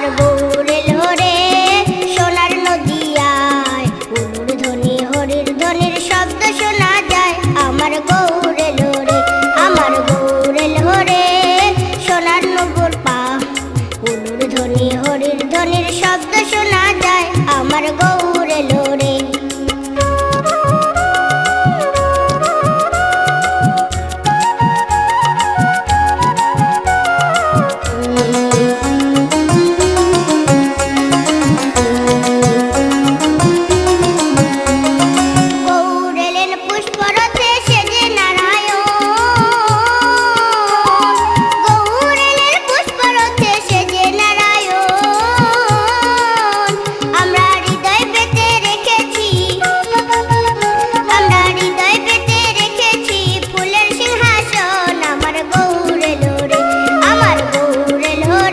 আমার গৌর এলো রে সোনার নদিয়ায়, উলুর ধ্বনি হরির ধ্বনির শব্দ শোনা যায়। আমার গৌর এলো রে, আমার গৌর এলো রে সোনার নগর পা, উলুর ধ্বনি হরির ধ্বনির শব্দ শোনা যায়। আমার গৌর